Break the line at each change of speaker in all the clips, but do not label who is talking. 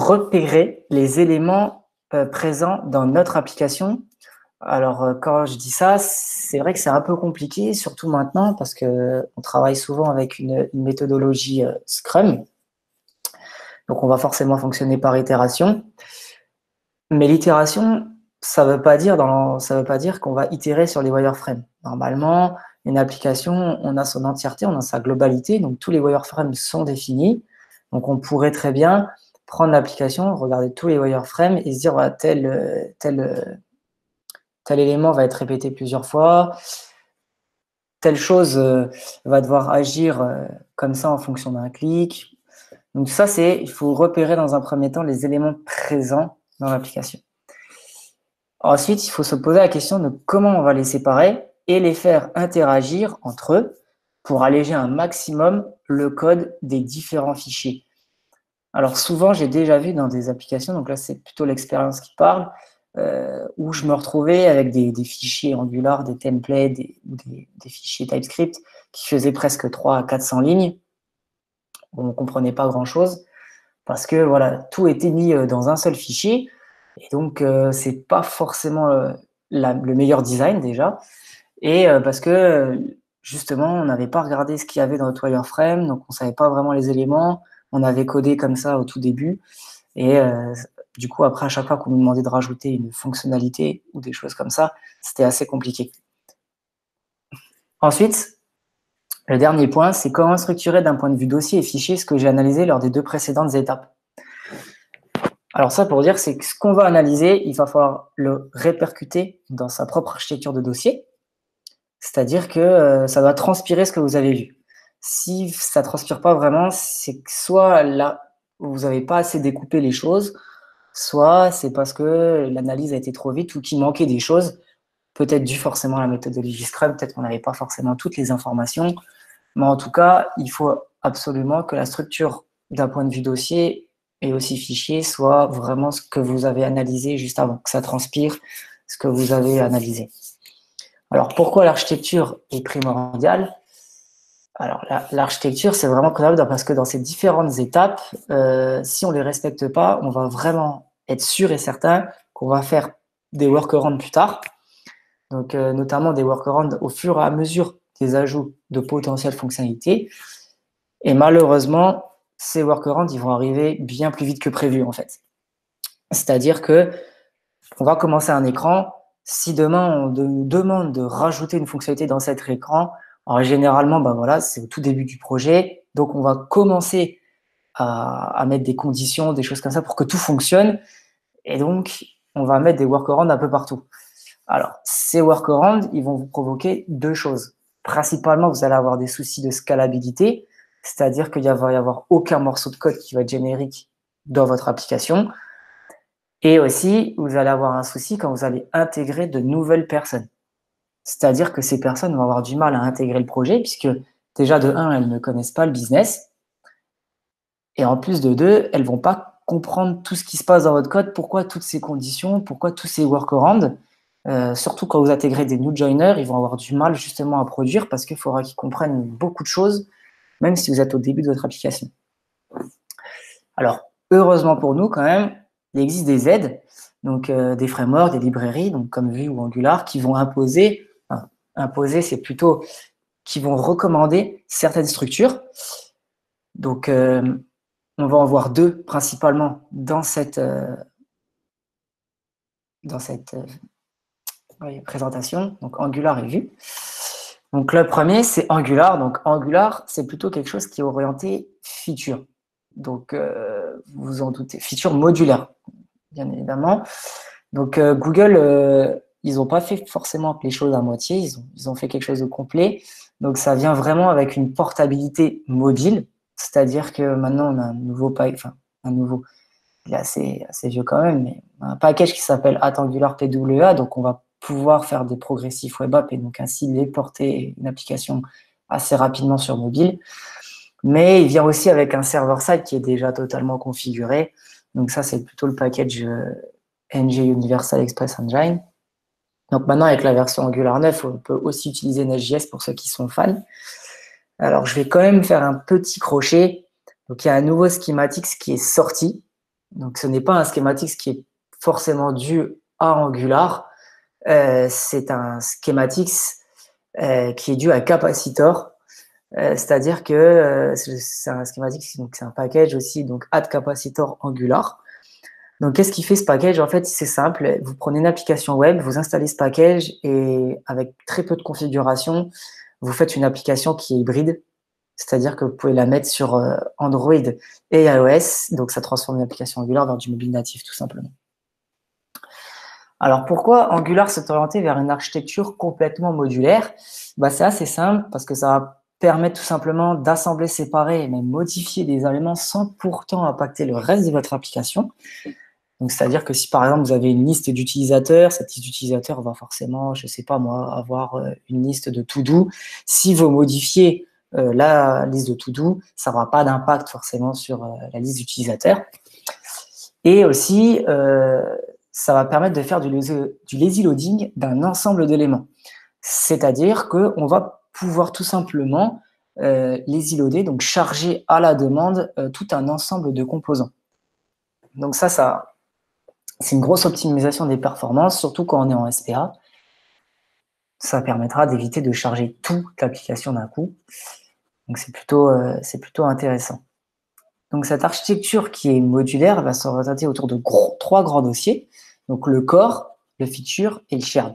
repérer les éléments présents dans notre application. Alors, quand je dis ça, c'est vrai que c'est un peu compliqué, surtout maintenant, parce qu'on travaille souvent avec une méthodologie Scrum. Donc, on va forcément fonctionner par itération. Mais l'itération, ça veut pas dire qu'on va itérer sur les wireframes. Normalement, une application, on a son entièreté, on a sa globalité, donc tous les wireframes sont définis. Donc, on pourrait très bien prendre l'application, regarder tous les wireframes et se dire, voilà, tel élément va être répété plusieurs fois, telle chose va devoir agir comme ça en fonction d'un clic. Donc ça, il faut repérer dans un premier temps les éléments présents dans l'application. Ensuite, il faut se poser la question de comment on va les séparer et les faire interagir entre eux pour alléger un maximum le code des différents fichiers. Alors souvent, j'ai déjà vu dans des applications, donc là c'est plutôt l'expérience qui parle, où je me retrouvais avec des fichiers Angular, des templates, des fichiers TypeScript qui faisaient presque 300 à 400 lignes. On ne comprenait pas grand-chose parce que voilà, tout était mis dans un seul fichier. Et donc, c'est pas forcément le meilleur design déjà. Et parce que justement, on n'avait pas regardé ce qu'il y avait dans notre wireframe, donc on savait pas vraiment les éléments. On avait codé comme ça au tout début. Et du coup, après, à chaque fois qu'on nous demandait de rajouter une fonctionnalité ou des choses comme ça, c'était assez compliqué. Ensuite, le dernier point, c'est comment structurer d'un point de vue dossier et fichier ce que j'ai analysé lors des deux précédentes étapes. Alors ça, pour dire, c'est que ce qu'on va analyser, il va falloir le répercuter dans sa propre architecture de dossier, c'est-à-dire que ça doit transpirer ce que vous avez vu. Si ça ne transpire pas vraiment, c'est que soit là, vous n'avez pas assez découpé les choses, soit c'est parce que l'analyse a été trop vite ou qu'il manquait des choses, peut-être dû forcément à la méthodologie Scrum, peut-être qu'on n'avait pas forcément toutes les informations, mais en tout cas, il faut absolument que la structure d'un point de vue dossier et aussi fichier soit vraiment ce que vous avez analysé juste avant, que ça transpire ce que vous avez analysé. Alors, pourquoi l'architecture est primordiale? Alors, l'architecture, c'est vraiment primordial parce que dans ces différentes étapes, si on ne les respecte pas, on va vraiment être sûr et certain qu'on va faire des workarounds plus tard. Donc, notamment des workarounds au fur et à mesure des ajouts de potentielles fonctionnalités. Et malheureusement, ces workarounds, ils vont arriver bien plus vite que prévu, en fait. C'est-à-dire que on va commencer un écran. Si demain, on nous demande de rajouter une fonctionnalité dans cet écran, alors généralement, ben voilà, c'est au tout début du projet. Donc, on va commencer à mettre des conditions, des choses comme ça pour que tout fonctionne. Et donc, on va mettre des workarounds un peu partout. Alors, ces workarounds, ils vont vous provoquer deux choses. Principalement, vous allez avoir des soucis de scalabilité, c'est-à-dire qu'il va y avoir aucun morceau de code qui va être générique dans votre application. Et aussi, vous allez avoir un souci quand vous allez intégrer de nouvelles personnes. C'est-à-dire que ces personnes vont avoir du mal à intégrer le projet, puisque déjà, de un, elles ne connaissent pas le business. Et en plus de deux, elles ne vont pas comprendre tout ce qui se passe dans votre code, pourquoi toutes ces conditions, pourquoi tous ces workarounds. Surtout quand vous intégrez des new joiners, ils vont avoir du mal justement à produire parce qu'il faudra qu'ils comprennent beaucoup de choses, même si vous êtes au début de votre application. Alors, heureusement pour nous quand même, il existe des aides, donc des frameworks, des librairies, donc comme Vue ou Angular, qui vont imposer, c'est plutôt qui vont recommander certaines structures. Donc, on va en voir deux principalement dans cette présentation, donc Angular et Vue. Donc le premier, c'est Angular. Donc Angular, c'est plutôt quelque chose qui est orienté feature. Donc vous vous en doutez, feature modulaire, bien évidemment. Donc Google, ils n'ont pas fait forcément les choses à moitié, ils ont fait quelque chose de complet. Donc ça vient vraiment avec une portabilité mobile, c'est-à-dire que maintenant on a il est assez vieux quand même, mais un package qui s'appelle Angular PWA, donc on va pouvoir faire des progressifs web app et donc ainsi les porter une application assez rapidement sur mobile. Mais il vient aussi avec un server-side qui est déjà totalement configuré. Donc ça, c'est plutôt le package NG Universal Express Engine. Donc maintenant, avec la version Angular 9, on peut aussi utiliser Nest.js pour ceux qui sont fans. Alors, je vais quand même faire un petit crochet. Donc, il y a un nouveau schematic qui est sorti. Donc, ce n'est pas un schématique qui est forcément dû à Angular. C'est un schématique qui est dû à Capacitor. C'est-à-dire que c'est un schématique, donc c'est un package aussi, donc add capacitor Angular. Donc, qu'est-ce qui fait ce package? En fait, c'est simple. Vous prenez une application web, vous installez ce package et avec très peu de configuration, vous faites une application qui est hybride. C'est-à-dire que vous pouvez la mettre sur Android et iOS. Donc, ça transforme une application Angular dans du mobile natif, tout simplement. Alors, pourquoi Angular s'est orienté vers une architecture complètement modulaire? C'est assez simple parce que ça va permettre tout simplement d'assembler, séparer et même modifier des éléments sans pourtant impacter le reste de votre application. Donc, c'est-à-dire que si, par exemple, vous avez une liste d'utilisateurs, cette liste d'utilisateurs va forcément, je ne sais pas moi, avoir une liste de to-do. Si vous modifiez la liste de to-do, ça n'aura pas d'impact forcément sur la liste d'utilisateurs. Et aussi, ça va permettre de faire du lazy loading d'un ensemble d'éléments. C'est-à-dire qu'on va pouvoir tout simplement lazy loader, donc charger à la demande tout un ensemble de composants. Donc ça c'est une grosse optimisation des performances, surtout quand on est en SPA. Ça permettra d'éviter de charger toute l'application d'un coup. Donc c'est plutôt intéressant. Donc cette architecture qui est modulaire va s'orienter autour de trois grands dossiers. Donc le core, le feature et le shared.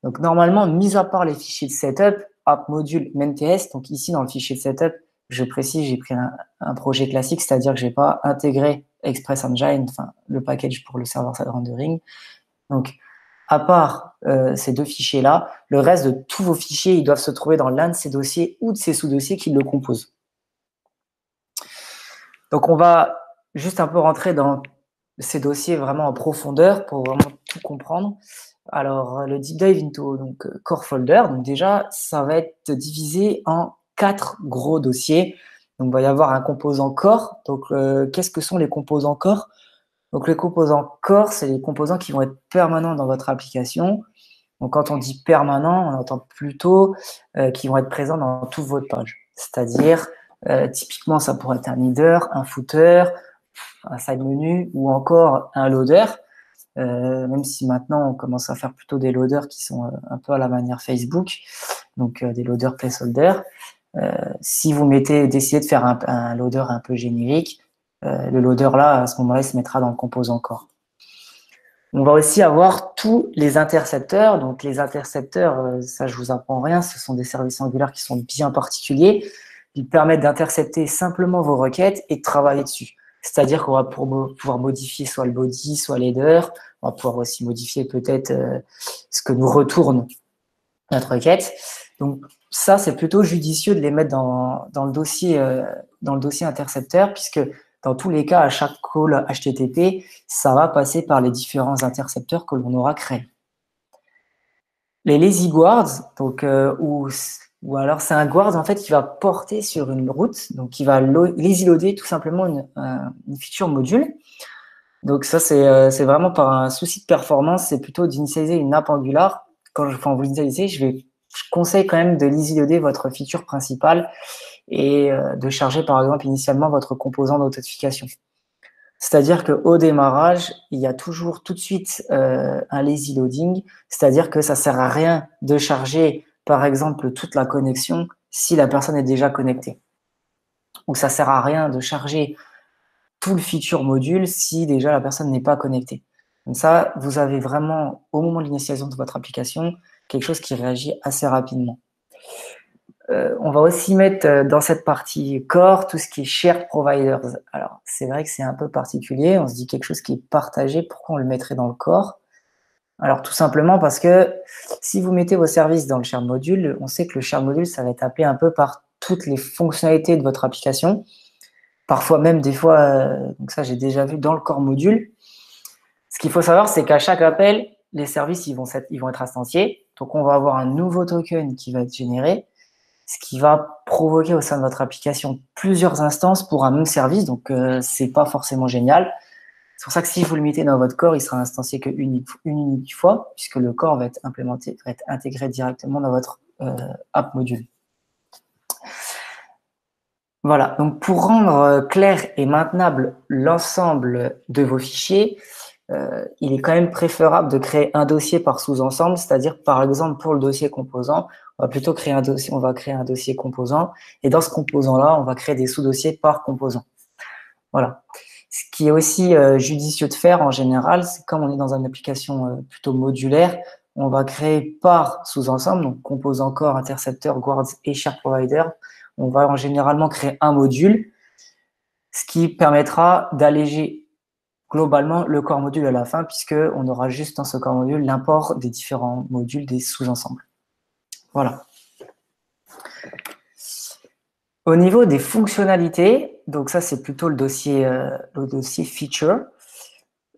Donc normalement, mis à part les fichiers de setup, app module, main.ts, donc ici dans le fichier de setup, je précise, j'ai pris un projet classique, c'est-à-dire que je n'ai pas intégré Express Engine, enfin le package pour le server-side rendering. Donc à part ces deux fichiers-là, le reste de tous vos fichiers, ils doivent se trouver dans l'un de ces dossiers ou de ces sous-dossiers qui le composent. Donc, on va juste un peu rentrer dans ces dossiers vraiment en profondeur pour vraiment tout comprendre. Alors, le deep dive into donc, core folder, donc déjà, ça va être divisé en 4 gros dossiers. Donc, il va y avoir un composant core. Donc, qu'est-ce que sont les composants core? Donc, les composants core, c'est les composants qui vont être permanents dans votre application. Donc, quand on dit permanent, on entend plutôt qui vont être présents dans toute votre page. C'est-à-dire, typiquement, ça pourrait être un header, un footer, un side menu ou encore un loader. Même si maintenant, on commence à faire plutôt des loaders qui sont un peu à la manière Facebook, donc des loaders placeholder. Si vous décidez de faire un loader un peu générique, le loader là, à ce moment-là, il se mettra dans le composant core. On va aussi avoir tous les intercepteurs. Donc, les intercepteurs, ça, je vous apprends rien, ce sont des services Angular qui sont bien particuliers. Ils permettent d'intercepter simplement vos requêtes et de travailler dessus. C'est-à-dire qu'on va pouvoir modifier soit le body, soit l'header. On va pouvoir aussi modifier peut-être ce que nous retourne notre requête. Donc, ça, c'est plutôt judicieux de les mettre dans le dossier intercepteur, puisque dans tous les cas, à chaque call HTTP, ça va passer par les différents intercepteurs que l'on aura créés. Les lazy guards, donc, ou alors c'est un guard en fait qui va porter sur une route, donc qui va lazy loader tout simplement une feature module. Donc ça, c'est vraiment par un souci de performance, c'est plutôt d'initialiser une app Angular. Quand vous initialisez, je conseille quand même de lazy loader votre feature principale et de charger par exemple initialement votre composant d'authentification. C'est-à-dire qu'au démarrage, il y a toujours tout de suite un lazy loading, c'est-à-dire que ça ne sert à rien de charger par exemple toute la connexion si la personne est déjà connectée. Ou ça ne sert à rien de charger tout le feature module si déjà la personne n'est pas connectée. Donc ça, vous avez vraiment, au moment de l'initialisation de votre application, quelque chose qui réagit assez rapidement. On va aussi mettre dans cette partie core tout ce qui est shared providers. Alors, c'est vrai que c'est un peu particulier. On se dit quelque chose qui est partagé. Pourquoi on le mettrait dans le core? Alors, tout simplement parce que si vous mettez vos services dans le shared module, on sait que le shared module, ça va être appelé un peu par toutes les fonctionnalités de votre application. Parfois même, des fois, donc ça, j'ai déjà vu dans le core module. Ce qu'il faut savoir, c'est qu'à chaque appel, les services, ils vont être instanciés. Donc, on va avoir un nouveau token qui va être généré, ce qui va provoquer au sein de votre application plusieurs instances pour un même service. Donc, c'est pas forcément génial. C'est pour ça que si vous le mettez dans votre core, il sera instancié qu'une unique fois, puisque le core va être intégré directement dans votre app module. Voilà, donc pour rendre clair et maintenable l'ensemble de vos fichiers, il est quand même préférable de créer un dossier par sous-ensemble, c'est-à-dire par exemple pour le dossier composant, on va plutôt créer un dossier, on va créer un dossier composant, et dans ce composant-là, on va créer des sous-dossiers par composant. Voilà. Ce qui est aussi judicieux de faire en général, c'est comme on est dans une application plutôt modulaire, on va créer par sous-ensemble, donc composant core, intercepteur, guards et share provider. On va généralement créer un module, ce qui permettra d'alléger globalement le core module à la fin, puisqu'on aura juste dans ce core module l'import des différents modules des sous-ensembles. Voilà. Au niveau des fonctionnalités, donc ça c'est plutôt le dossier feature.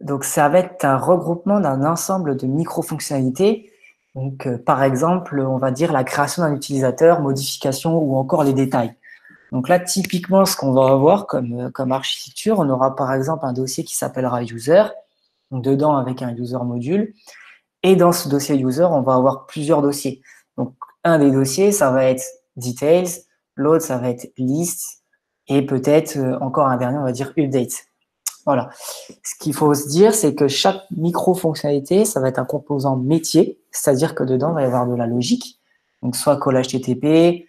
Donc ça va être un regroupement d'un ensemble de micro-fonctionnalités. Donc par exemple, on va dire la création d'un utilisateur, modification ou encore les détails. Donc là, typiquement, ce qu'on va avoir comme architecture, on aura par exemple un dossier qui s'appellera user, donc dedans avec un user module. Et dans ce dossier user, on va avoir plusieurs dossiers. Donc un des dossiers, ça va être details, l'autre, ça va être list, et peut-être encore un dernier, on va dire update. Voilà. Ce qu'il faut se dire, c'est que chaque micro-fonctionnalité, ça va être un composant métier, c'est-à-dire que dedans, il va y avoir de la logique, donc soit call HTTP,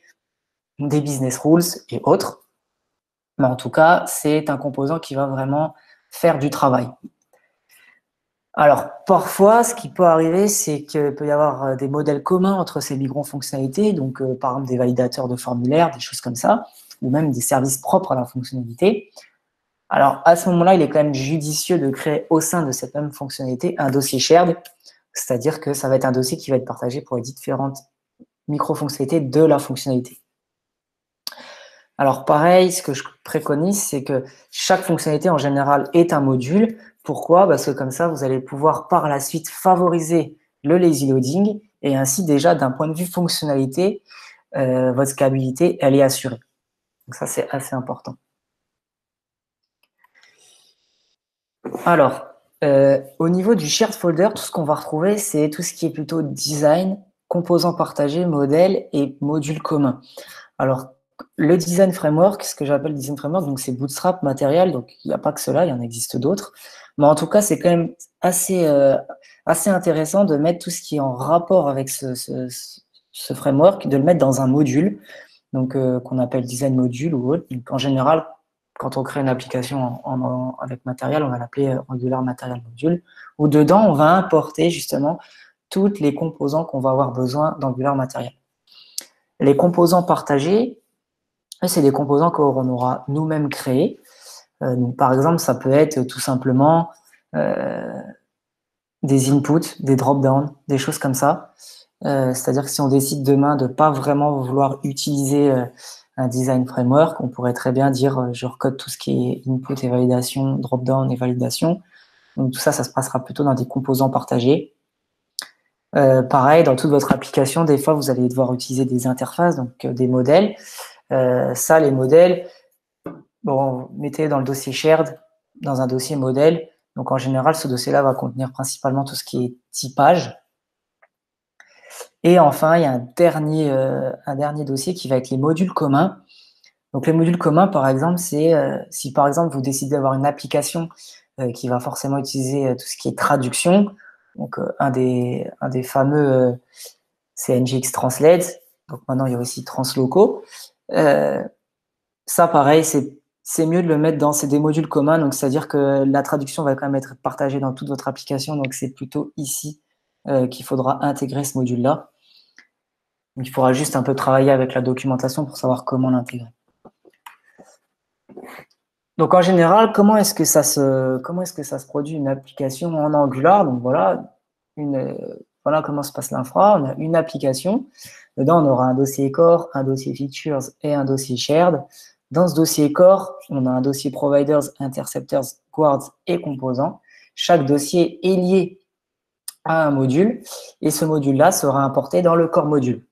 des business rules et autres. Mais en tout cas, c'est un composant qui va vraiment faire du travail. Alors, parfois, ce qui peut arriver, c'est qu'il peut y avoir des modèles communs entre ces micro-fonctionnalités, donc par exemple des validateurs de formulaires, des choses comme ça, ou même des services propres à la fonctionnalité. Alors, à ce moment-là, il est quand même judicieux de créer au sein de cette même fonctionnalité un dossier shared, c'est-à-dire que ça va être un dossier qui va être partagé pour les différentes micro-fonctionnalités de la fonctionnalité. Alors pareil, ce que je préconise, c'est que chaque fonctionnalité en général est un module. Pourquoi? Parce que comme ça, vous allez pouvoir par la suite favoriser le lazy loading et ainsi déjà d'un point de vue fonctionnalité, votre scalabilité, elle est assurée. Donc ça, c'est assez important. Alors, au niveau du shared folder, tout ce qu'on va retrouver, c'est tout ce qui est plutôt design, composants partagés, modèles et modules communs. Alors, le design framework, ce que j'appelle design framework, donc c'est Bootstrap, Material, donc il n'y a pas que cela, il y en existe d'autres. Mais en tout cas, c'est quand même assez intéressant de mettre tout ce qui est en rapport avec ce framework, de le mettre dans un module, donc qu'on appelle design module ou autre. Donc, en général, quand on crée une application avec Material, on va l'appeler Angular Material Module, où dedans, on va importer justement toutes les composants qu'on va avoir besoin d'Angular Material. Les composants partagés, c'est des composants qu'on aura nous-mêmes créés. Donc, par exemple, ça peut être tout simplement des inputs, des drop-downs, des choses comme ça. C'est-à-dire que si on décide demain de ne pas vraiment vouloir utiliser un design framework, on pourrait très bien dire je recode tout ce qui est input et validation, drop-down et validation. Donc tout ça, ça se passera plutôt dans des composants partagés. Pareil, dans toute votre application, des fois, vous allez devoir utiliser des interfaces, donc des modèles. Ça, les modèles, bon, mettez dans le dossier shared, dans un dossier modèle. Donc, en général, ce dossier-là va contenir principalement tout ce qui est typage. Et enfin, il y a un dernier dossier qui va être les modules communs. Donc, les modules communs, par exemple, c'est si, par exemple, vous décidez d'avoir une application qui va forcément utiliser tout ce qui est traduction. Donc, un des fameux, c'est NGX Translate. Donc, maintenant, il y a aussi Transloco. Ça, pareil, c'est mieux de le mettre dans des modules communs. Donc, c'est-à-dire que la traduction va quand même être partagée dans toute votre application. Donc, c'est plutôt ici qu'il faudra intégrer ce module-là. Donc, il faudra juste un peu travailler avec la documentation pour savoir comment l'intégrer. Donc, en général, comment est-ce que ça se produit une application en Angular? Donc, voilà comment se passe l'infra. On a une application. Dedans, on aura un dossier core, un dossier features et un dossier shared. Dans ce dossier core, on a un dossier providers, interceptors, guards et composants. Chaque dossier est lié à un module et ce module-là sera importé dans le core module.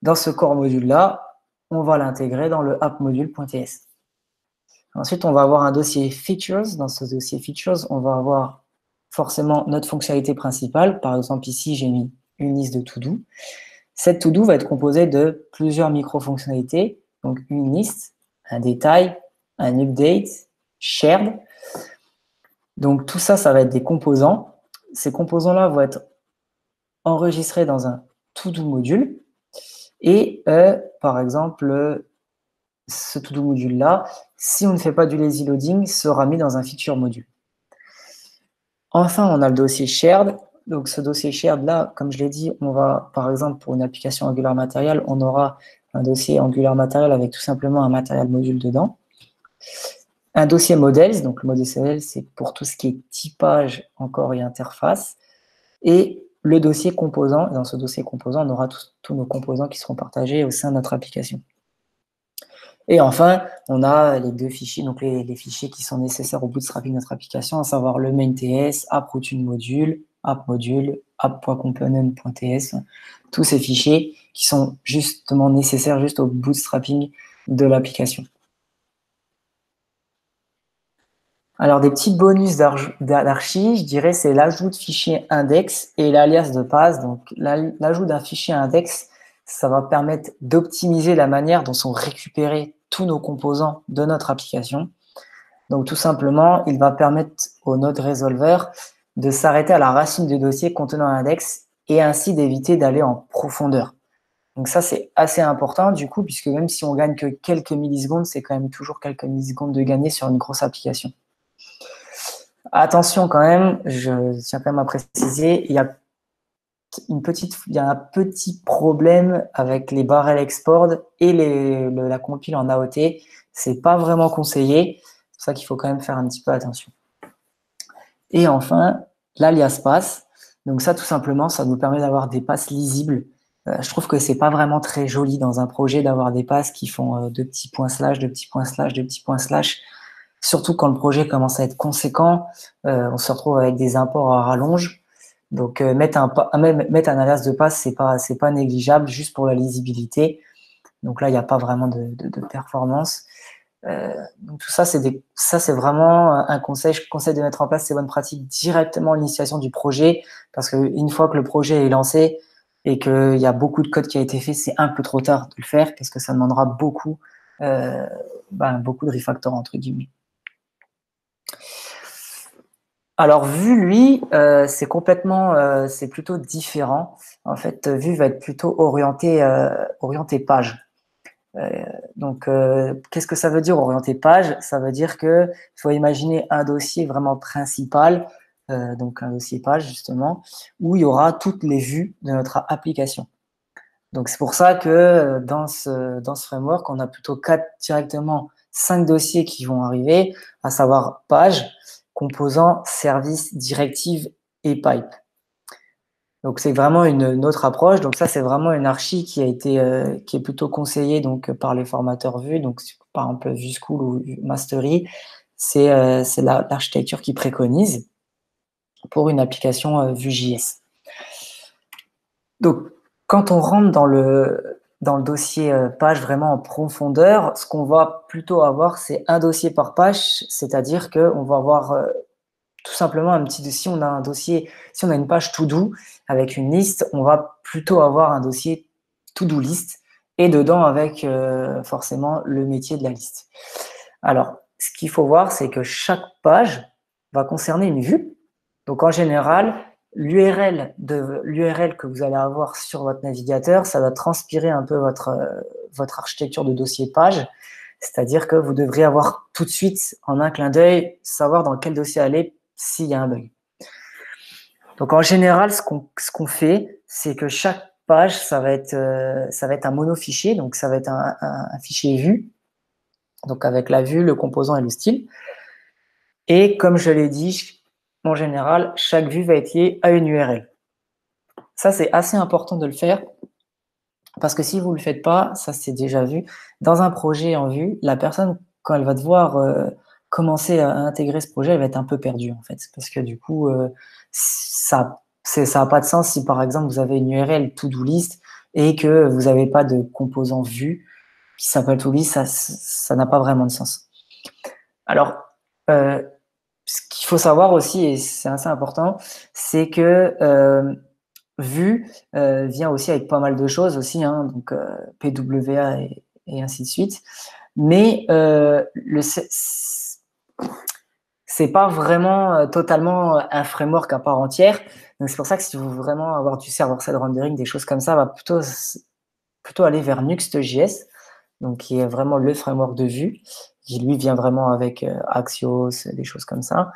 Dans ce core module-là, on va l'intégrer dans le app-module.ts. Ensuite, on va avoir un dossier features. Dans ce dossier features, on va avoir forcément notre fonctionnalité principale. Par exemple, ici, j'ai mis une liste de to-do. Cette to-do va être composée de plusieurs micro-fonctionnalités, donc une liste, un détail, un update, shared. Donc tout ça, ça va être des composants. Ces composants-là vont être enregistrés dans un to-do module. Et par exemple, ce to-do module-là, si on ne fait pas du lazy loading, sera mis dans un feature module. Enfin, on a le dossier shared. Donc ce dossier shared là, comme je l'ai dit, on va, par exemple, pour une application Angular Material, on aura un dossier Angular Material avec tout simplement un Material module dedans. Un dossier models, donc le modèle c'est pour tout ce qui est typage encore et interface. Et le dossier composant, et dans ce dossier composant, on aura tous nos composants qui seront partagés au sein de notre application. Et enfin, on a les deux fichiers, donc les fichiers qui sont nécessaires au bootstrapping de notre application, à savoir le main.ts, app.routine module, app.component.ts, tous ces fichiers qui sont justement nécessaires juste au bootstrapping de l'application. Alors, des petits bonus d'archi, je dirais, c'est l'ajout de fichiers index et l'alias de path. Donc, l'ajout d'un fichier index, ça va permettre d'optimiser la manière dont sont récupérés tous nos composants de notre application. Donc, tout simplement, il va permettre au node resolver de s'arrêter à la racine du dossier contenant un index et ainsi d'éviter d'aller en profondeur. Donc, ça, c'est assez important du coup, puisque même si on gagne que quelques millisecondes, c'est quand même toujours quelques millisecondes de gagner sur une grosse application. Attention quand même, je tiens quand même à préciser, il y a un petit problème avec les barrels export et la compile en AOT. C'est pas vraiment conseillé. C'est pour ça qu'il faut quand même faire un petit peu attention. Et enfin, l'alias path. Donc ça, tout simplement, ça nous permet d'avoir des passes lisibles. Je trouve que c'est pas vraiment très joli dans un projet d'avoir des passes qui font deux petits points slash, deux petits points slash, deux petits points slash. Surtout quand le projet commence à être conséquent, on se retrouve avec des imports à rallonge. Donc mettre un alias de passe, c'est pas négligeable, juste pour la lisibilité. Donc là, il n'y a pas vraiment de performance. Donc tout ça, c'est vraiment un conseil. Je conseille de mettre en place ces bonnes pratiques directement à l'initiation du projet, parce qu'une fois que le projet est lancé et qu'il y a beaucoup de code qui a été fait, c'est un peu trop tard de le faire, parce que ça demandera beaucoup de refactor entre guillemets. Alors, Vue, lui, c'est plutôt différent. En fait, Vue va être plutôt orienté page. Donc, qu'est-ce que ça veut dire orienté page? Ça veut dire que il faut imaginer un dossier vraiment principal, donc un dossier page justement, où il y aura toutes les vues de notre application. Donc, c'est pour ça que dans ce framework, on a plutôt directement 5 dossiers qui vont arriver, à savoir page, composants, services, directives et pipe. Donc, c'est vraiment une autre approche. Donc, ça, c'est vraiment une archi qui est plutôt conseillée donc, par les formateurs Vue. Donc, par exemple, Vue School ou Mastery, c'est l'architecture qu'ils préconisent pour une application Vue.js. Donc, quand on rentre dans le dossier page vraiment en profondeur, ce qu'on va plutôt avoir, c'est un dossier par page, c'est-à-dire qu'on va avoir tout simplement si on a une page to-do avec une liste, on va plutôt avoir un dossier to-do list et dedans avec forcément le métier de la liste. Alors, ce qu'il faut voir, c'est que chaque page va concerner une vue. Donc, en général, l'URL que vous allez avoir sur votre navigateur, ça va transpirer un peu votre architecture de dossier page. C'est-à-dire que vous devrez avoir tout de suite, en un clin d'œil, savoir dans quel dossier aller s'il y a un bug. Donc, en général, ce qu'on fait, c'est que chaque page, ça va être un monofichier. Donc, ça va être un fichier vue. Donc, avec la vue, le composant et le style. Et comme je l'ai dit, en général, chaque vue va être liée à une URL. Ça, c'est assez important de le faire parce que si vous ne le faites pas, ça c'est déjà vu, dans un projet en vue, la personne, quand elle va devoir commencer à intégrer ce projet, elle va être un peu perdue en fait. Parce que du coup, ça n'a pas de sens si par exemple vous avez une URL to-do list et que vous n'avez pas de composant vue qui s'appelle to-do list, ça n'a pas vraiment de sens. Alors, ce qu'il faut savoir aussi, et c'est assez important, c'est que Vue vient aussi avec pas mal de choses aussi, hein, donc PWA et ainsi de suite. mais c'est pas vraiment totalement un framework à part entière. Donc c'est pour ça que si vous voulez vraiment avoir du server-side rendering, des choses comme ça, va plutôt aller vers Nuxt.js, donc qui est vraiment le framework de Vue, qui lui vient vraiment avec Axios, des choses comme ça.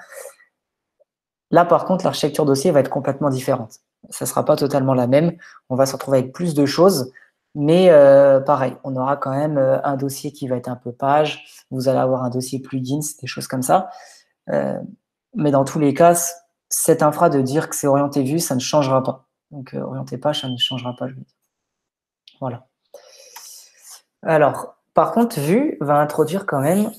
Là, par contre, l'architecture dossier va être complètement différente. Ça ne sera pas totalement la même. On va se retrouver avec plus de choses, mais pareil, on aura quand même un dossier qui va être un peu page. Vous allez avoir un dossier plugins, des choses comme ça. Mais dans tous les cas, cette infra de dire que c'est orienté Vue, ça ne changera pas. Donc, orienté page, ça ne changera pas, je veux dire. Voilà. Alors, par contre, Vue va introduire quand même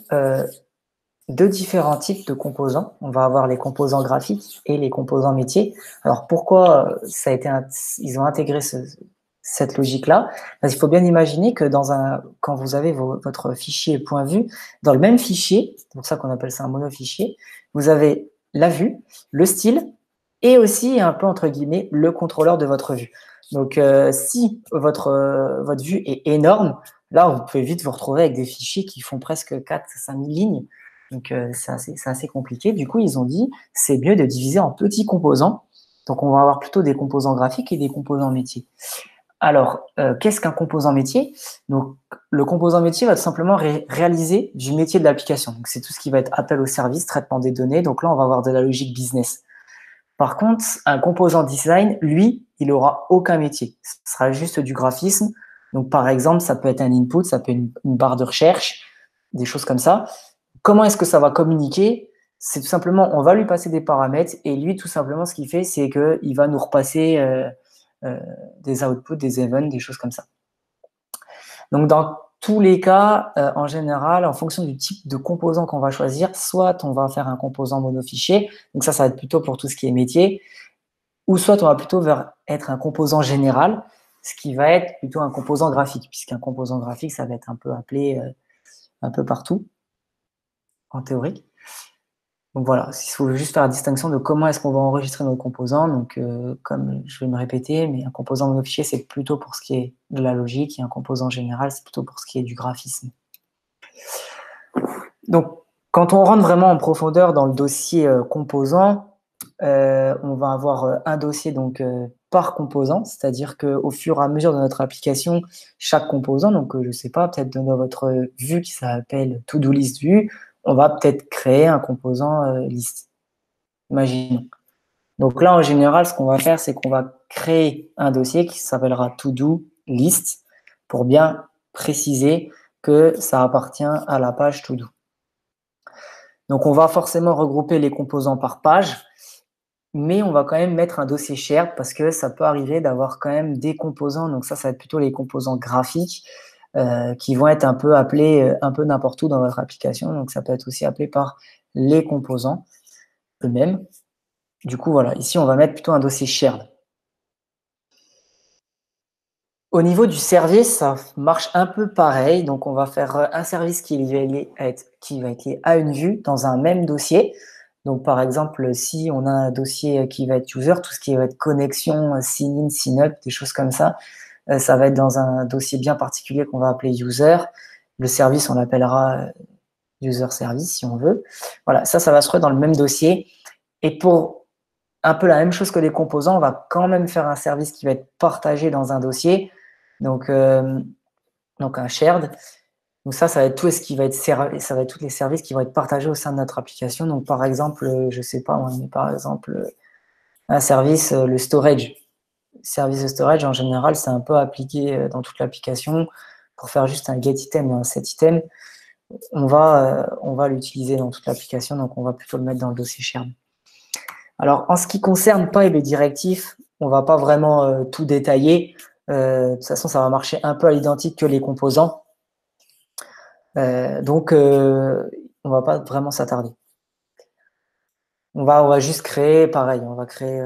deux différents types de composants. On va avoir les composants graphiques et les composants métiers. Alors, pourquoi ils ont intégré cette logique-là? Parce qu'il faut bien imaginer que quand vous avez votre fichier .vue, dans le même fichier, c'est pour ça qu'on appelle ça un monofichier, vous avez la vue, le style et aussi, un peu entre guillemets, le contrôleur de votre vue. Donc, si votre vue est énorme, là, vous pouvez vite vous retrouver avec des fichiers qui font presque 4-5 000 lignes. Donc, c'est assez compliqué. Du coup, ils ont dit, c'est mieux de diviser en petits composants. Donc, on va avoir plutôt des composants graphiques et des composants métiers. Alors, qu'est-ce qu'un composant métier? Donc, le composant métier va tout simplement réaliser du métier de l'application. Donc, c'est tout ce qui va être appel au service, traitement des données. Donc là, on va avoir de la logique business. Par contre, un composant design, lui, il n'aura aucun métier. Ce sera juste du graphisme. Donc, par exemple, ça peut être un input, ça peut être une barre de recherche, des choses comme ça. Comment est-ce que ça va communiquer? C'est tout simplement, on va lui passer des paramètres et lui, tout simplement, ce qu'il fait, c'est qu'il va nous repasser des outputs, des events, des choses comme ça. Donc, dans tous les cas, en général, en fonction du type de composant qu'on va choisir, soit on va faire un composant monofichier, donc ça va être plutôt pour tout ce qui est métier, ou soit on va plutôt être un composant général, ce qui va être plutôt un composant graphique, puisqu'un composant graphique, ça va être un peu appelé un peu partout, en théorie. Donc voilà, il faut juste faire la distinction de comment est-ce qu'on va enregistrer nos composants. Donc, comme je vais me répéter, mais un composant monofichier, c'est plutôt pour ce qui est de la logique, et un composant général, c'est plutôt pour ce qui est du graphisme. Donc, quand on rentre vraiment en profondeur dans le dossier composant, on va avoir un dossier donc par composant, c'est-à-dire qu'au fur et à mesure de notre application, chaque composant, donc je ne sais pas, peut-être dans votre vue qui s'appelle To-Do List Vue, on va peut-être créer un composant liste. Imaginons. Donc là, en général, ce qu'on va faire, c'est qu'on va créer un dossier qui s'appellera To-Do List pour bien préciser que ça appartient à la page To-Do. Donc, on va forcément regrouper les composants par page, mais on va quand même mettre un dossier shared parce que ça peut arriver d'avoir quand même des composants. Donc ça va être plutôt les composants graphiques qui vont être un peu appelés un peu n'importe où dans votre application. Donc ça peut être aussi appelé par les composants eux-mêmes. Du coup, voilà, ici, on va mettre plutôt un dossier shared. Au niveau du service, ça marche un peu pareil. Donc, on va faire un service qui va être lié à une vue dans un même dossier. Donc, par exemple, si on a un dossier qui va être user, tout ce qui va être connexion, sign-in, sign-up, des choses comme ça, ça va être dans un dossier bien particulier qu'on va appeler user. Le service, on l'appellera user service, si on veut. Voilà, ça va se retrouver dans le même dossier. Et pour un peu la même chose que les composants, on va quand même faire un service qui va être partagé dans un dossier. Donc un shared. Donc ça va être tout ce qui va être ça va être tous les services qui vont être partagés au sein de notre application. Donc par exemple, je sais pas, on met par exemple un service, le storage. Le service de storage, en général, c'est un peu appliqué dans toute l'application. Pour faire juste un get item et un set item, on va l'utiliser dans toute l'application, donc on va plutôt le mettre dans le dossier shared. Alors, en ce qui concerne pipe et directif, on ne va pas vraiment tout détailler. De toute façon, ça va marcher un peu à l'identique que les composants. Donc, on ne va pas vraiment s'attarder. On va juste créer, pareil, on va créer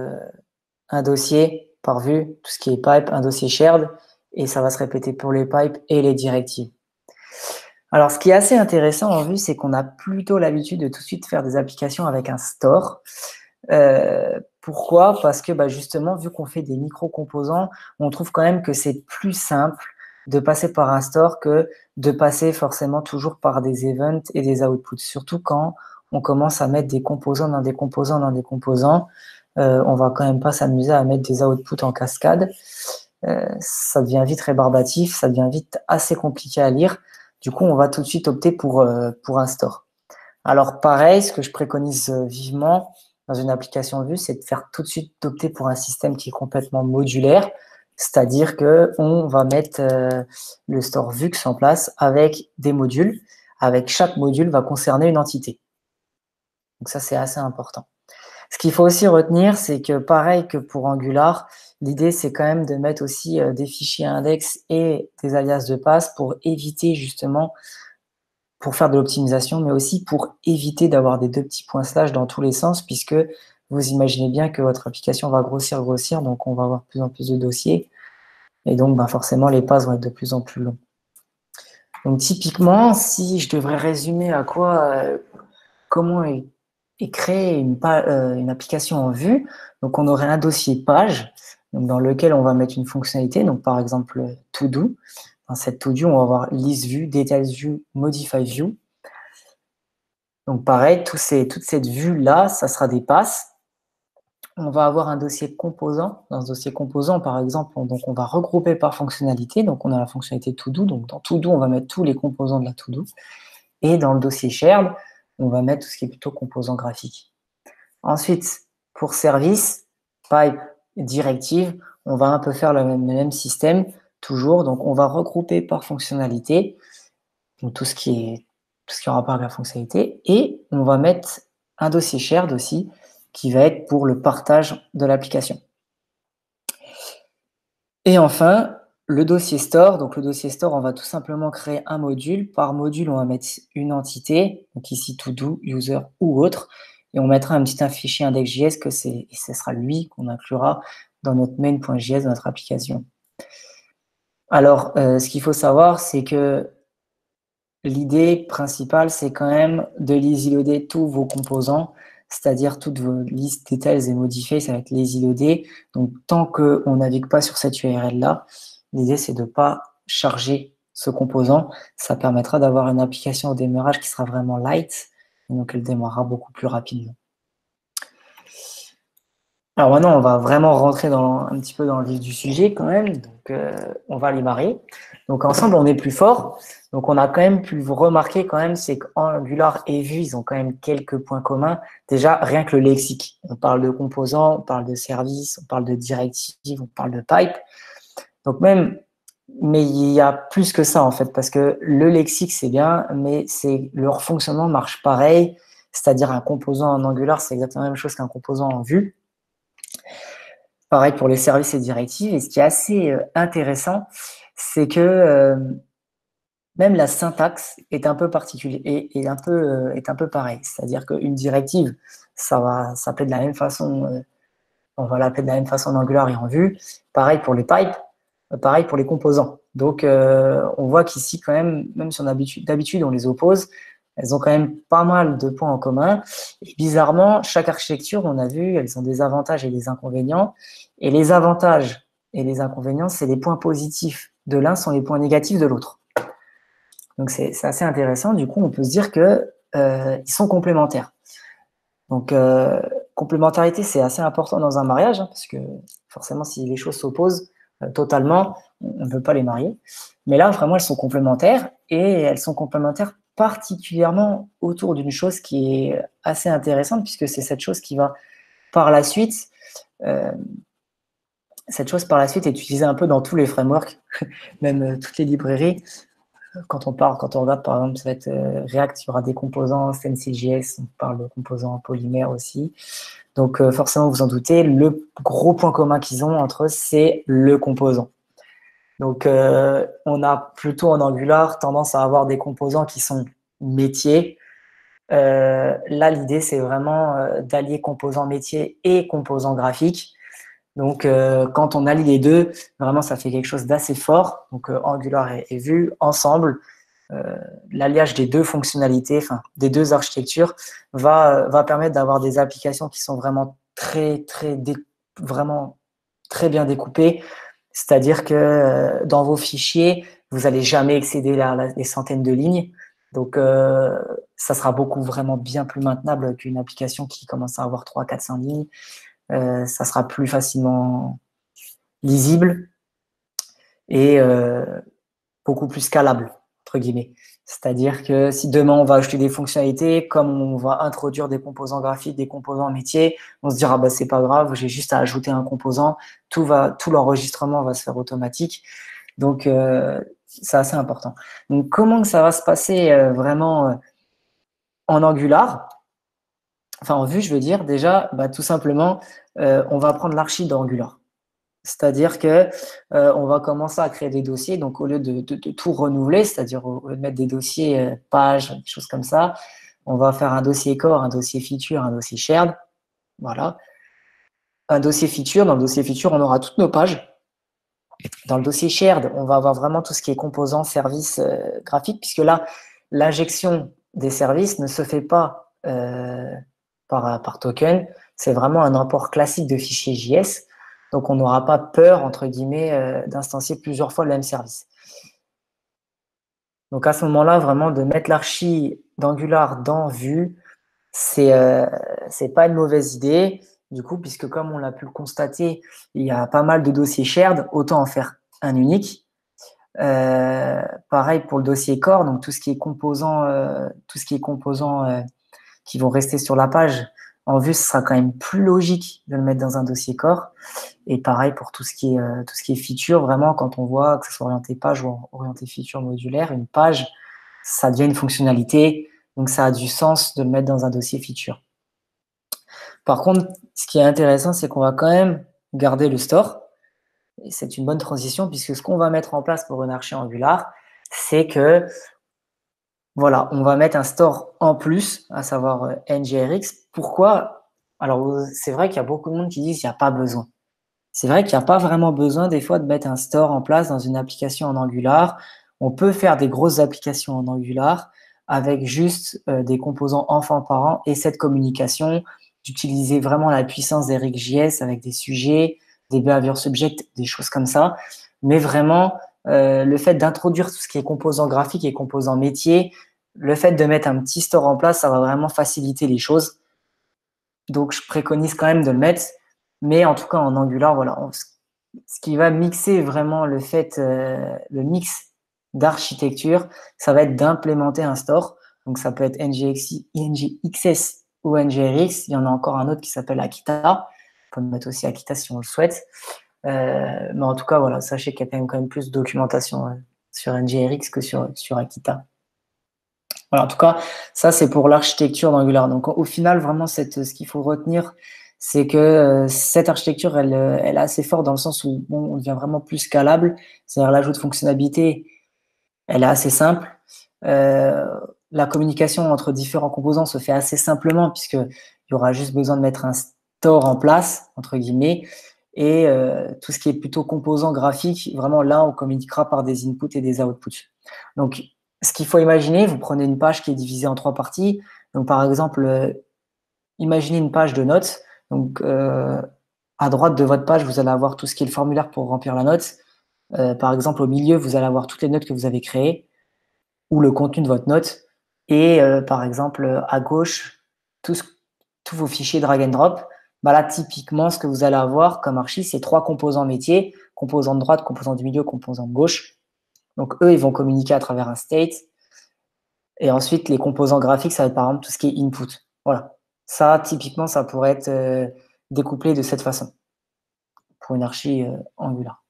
un dossier par vue, tout ce qui est pipe, un dossier shared, et ça va se répéter pour les pipes et les directives. Alors, ce qui est assez intéressant en vue, c'est qu'on a plutôt l'habitude de tout de suite faire des applications avec un store. Pourquoi? Parce que justement, vu qu'on fait des micro-composants, on trouve quand même que c'est plus simple de passer par un store que de passer forcément toujours par des events et des outputs. Surtout quand on commence à mettre des composants dans des composants dans des composants, on va quand même pas s'amuser à mettre des outputs en cascade. Ça devient vite rébarbatif, ça devient vite assez compliqué à lire. Du coup, on va tout de suite opter pour un store. Alors pareil, ce que je préconise vivement dans une application Vue, c'est de faire tout de suite opter pour un système qui est complètement modulaire, c'est-à-dire qu'on va mettre le store Vue en place avec des modules. Avec chaque module va concerner une entité. Donc ça, c'est assez important. Ce qu'il faut aussi retenir, c'est que pareil que pour Angular, l'idée, c'est quand même de mettre aussi des fichiers index et des alias de passe pour éviter justement, pour faire de l'optimisation, mais aussi pour éviter d'avoir des deux petits points slash dans tous les sens, puisque vous imaginez bien que votre application va grossir, donc on va avoir de plus en plus de dossiers, et donc forcément, les passes vont être de plus en plus longs. Donc typiquement, si je devrais résumer à comment est créer une application en Vue, donc on aurait un dossier page, donc dans lequel on va mettre une fonctionnalité, donc par exemple to do. Dans cette to do, on va avoir list view, details view, modify view. Donc pareil, toute cette vue-là, ça sera des passes. On va avoir un dossier composant. Dans ce dossier composant, par exemple, donc on va regrouper par fonctionnalité. Donc on a la fonctionnalité to do. Donc dans to do, on va mettre tous les composants de la to do. Et dans le dossier shared, on va mettre tout ce qui est plutôt composant graphique. Ensuite, pour service, pipe, directive, on va un peu faire le même système, toujours. Donc, on va regrouper par fonctionnalité, donc tout ce qui est en rapport avec la fonctionnalité, et on va mettre un dossier shared aussi, qui va être pour le partage de l'application. Et enfin, le dossier store. Donc, le dossier store, on va tout simplement créer un module. Par module, on va mettre une entité, donc ici to do, user ou autre, et on mettra un petit fichier index.js et ce sera lui qu'on inclura dans notre main.js de notre application. Alors, ce qu'il faut savoir, c'est que l'idée principale, c'est quand même de lazy loader tous vos composants, c'est-à-dire toutes vos listes details et modifier, ça va être lazy loader. Donc, tant qu'on ne navigue pas sur cette URL-là, l'idée, c'est de ne pas charger ce composant. Ça permettra d'avoir une application au démarrage qui sera vraiment light, et donc elle démarrera beaucoup plus rapidement. Alors maintenant, on va vraiment rentrer un petit peu dans le vif du sujet quand même. Donc, on va les marier. Donc, ensemble, on est plus fort. Donc, on a quand même pu remarquer quand même, c'est qu'Angular et Vue, ils ont quand même quelques points communs. Déjà, rien que le lexique. On parle de composants, on parle de services, on parle de directives, on parle de pipe. Donc, mais il y a plus que ça en fait, parce que le lexique, c'est bien, mais leur fonctionnement marche pareil. C'est-à-dire un composant en Angular, c'est exactement la même chose qu'un composant en Vue. Pareil pour les services et directives. Et ce qui est assez intéressant, c'est que même la syntaxe est un peu particulière et est un peu pareil. C'est-à-dire qu'une directive, ça va s'appeler de la même façon, on va l'appeler de la même façon en Angular et en Vue. Pareil pour les pipes, pareil pour les composants. Donc, on voit qu'ici, quand même si d'habitude on les oppose, elles ont quand même pas mal de points en commun. Et bizarrement, chaque architecture, on a vu, elles ont des avantages et des inconvénients. Et les avantages et les inconvénients, c'est les points positifs de l'un sont les points négatifs de l'autre. Donc, c'est assez intéressant. Du coup, on peut se dire qu'ils sont complémentaires. Donc, complémentarité, c'est assez important dans un mariage, parce que forcément, si les choses s'opposent totalement, on ne peut pas les marier. Mais là, vraiment, elles sont complémentaires, et elles sont complémentaires particulièrement autour d'une chose qui est assez intéressante, puisque c'est cette chose qui va, par la suite, est utilisée un peu dans tous les frameworks, même toutes les librairies. Quand on regarde, par exemple, ça va être React, il y aura des composants Stencil.js, on parle de composants polymères aussi. Donc, forcément, vous en doutez, le gros point commun qu'ils ont entre eux, c'est le composant. Donc, on a plutôt en Angular tendance à avoir des composants qui sont métiers. Là, l'idée, c'est vraiment d'allier composants métiers et composants graphiques. Donc, quand on allie les deux, vraiment, ça fait quelque chose d'assez fort. Donc, Angular et Vue, ensemble, l'alliage des deux fonctionnalités, enfin, des deux architectures, va permettre d'avoir des applications qui sont vraiment vraiment très bien découpées. C'est-à-dire que dans vos fichiers, vous n'allez jamais excéder les centaines de lignes. Donc, ça sera vraiment bien plus maintenable qu'une application qui commence à avoir 300, 400 lignes. Ça sera plus facilement lisible et beaucoup plus scalable, entre guillemets. C'est-à-dire que si demain on va ajouter des fonctionnalités, comme on va introduire des composants graphiques, des composants métiers, on se dira bah c'est pas grave, j'ai juste à ajouter un composant, tout l'enregistrement va se faire automatique. Donc c'est assez important. Donc comment que ça va se passer vraiment en Angular, enfin en Vue je veux dire, déjà bah, tout simplement on va prendre l'archi d'Angular. C'est-à-dire que on va commencer à créer des dossiers. Donc, au lieu de tout renouveler, c'est-à-dire au lieu de mettre des dossiers pages, des choses comme ça, on va faire un dossier core, un dossier feature, un dossier shared. Voilà. Un dossier feature. Dans le dossier feature, on aura toutes nos pages. Dans le dossier shared, on va avoir vraiment tout ce qui est composants, services graphiques, puisque là, l'injection des services ne se fait pas par token. C'est vraiment un import classique de fichiers JS. Donc, on n'aura pas peur, entre guillemets, d'instancier plusieurs fois le même service. Donc, à ce moment-là, vraiment, de mettre l'archi d'Angular dans Vue, c'est pas une mauvaise idée. Du coup, puisque comme on l'a pu le constater, il y a pas mal de dossiers shared, autant en faire un unique. Pareil pour le dossier core, donc tout ce qui est composants, qui vont rester sur la page, en Vue, ce sera quand même plus logique de le mettre dans un dossier core. Et pareil pour tout ce qui est feature, vraiment, quand on voit que ce soit orienté page ou orienté feature modulaire, une page, ça devient une fonctionnalité, donc ça a du sens de le mettre dans un dossier feature. Par contre, ce qui est intéressant, c'est qu'on va quand même garder le store. Et c'est une bonne transition, puisque ce qu'on va mettre en place pour une archi Angular, c'est que voilà, on va mettre un store en plus, à savoir NGRX. Pourquoi? Alors, c'est vrai qu'il y a beaucoup de monde qui disent qu'il n'y a pas besoin. C'est vrai qu'il n'y a pas vraiment besoin des fois de mettre un store en place dans une application en Angular. On peut faire des grosses applications en Angular avec juste des composants enfants-parents et cette communication, d'utiliser vraiment la puissance des RxJS avec des sujets, des behavior subjects, des choses comme ça. Mais vraiment, le fait d'introduire tout ce qui est composants graphiques et composants métiers, le fait de mettre un petit store en place, ça va vraiment faciliter les choses. Donc, je préconise quand même de le mettre. Mais en tout cas, en Angular, voilà, ce qui va mixer vraiment le mix d'architecture, ça va être d'implémenter un store. Donc, ça peut être NGXS ou NGRX. Il y en a encore un autre qui s'appelle Akita. On peut mettre aussi Akita si on le souhaite. Mais en tout cas, voilà, sachez qu'il y a quand même plus de documentation sur NGRX que sur Akita. Voilà, en tout cas, ça, c'est pour l'architecture d'Angular. Donc, au final, vraiment, ce qu'il faut retenir, c'est que cette architecture, elle est assez forte dans le sens où bon, on devient vraiment plus scalable. C'est-à-dire l'ajout de fonctionnalités, elle est assez simple. La communication entre différents composants se fait assez simplement puisqu'il y aura juste besoin de mettre un store en place, entre guillemets. Et tout ce qui est plutôt composant graphique, vraiment là, on communiquera par des inputs et des outputs. Donc, ce qu'il faut imaginer, vous prenez une page qui est divisée en 3 parties. Donc, par exemple, imaginez une page de notes. Donc, à droite de votre page, vous allez avoir tout ce qui est le formulaire pour remplir la note. Par exemple, au milieu, vous allez avoir toutes les notes que vous avez créées ou le contenu de votre note. Et par exemple, à gauche, tous vos fichiers drag and drop. Bah là, typiquement, ce que vous allez avoir comme archi, c'est 3 composants métiers, composant de droite, composant du milieu, composant de gauche. Donc, eux, ils vont communiquer à travers un state. Et ensuite, les composants graphiques, ça va être par exemple tout ce qui est input. Voilà. Ça, typiquement, ça pourrait être découplé de cette façon pour une archi Angular.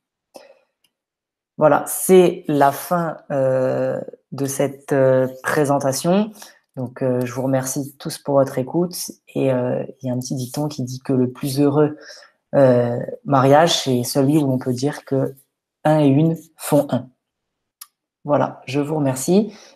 Voilà, c'est la fin de cette présentation. Donc, je vous remercie tous pour votre écoute. Et il y a un petit dicton qui dit que le plus heureux mariage, c'est celui où on peut dire que un et une font un. Voilà, je vous remercie.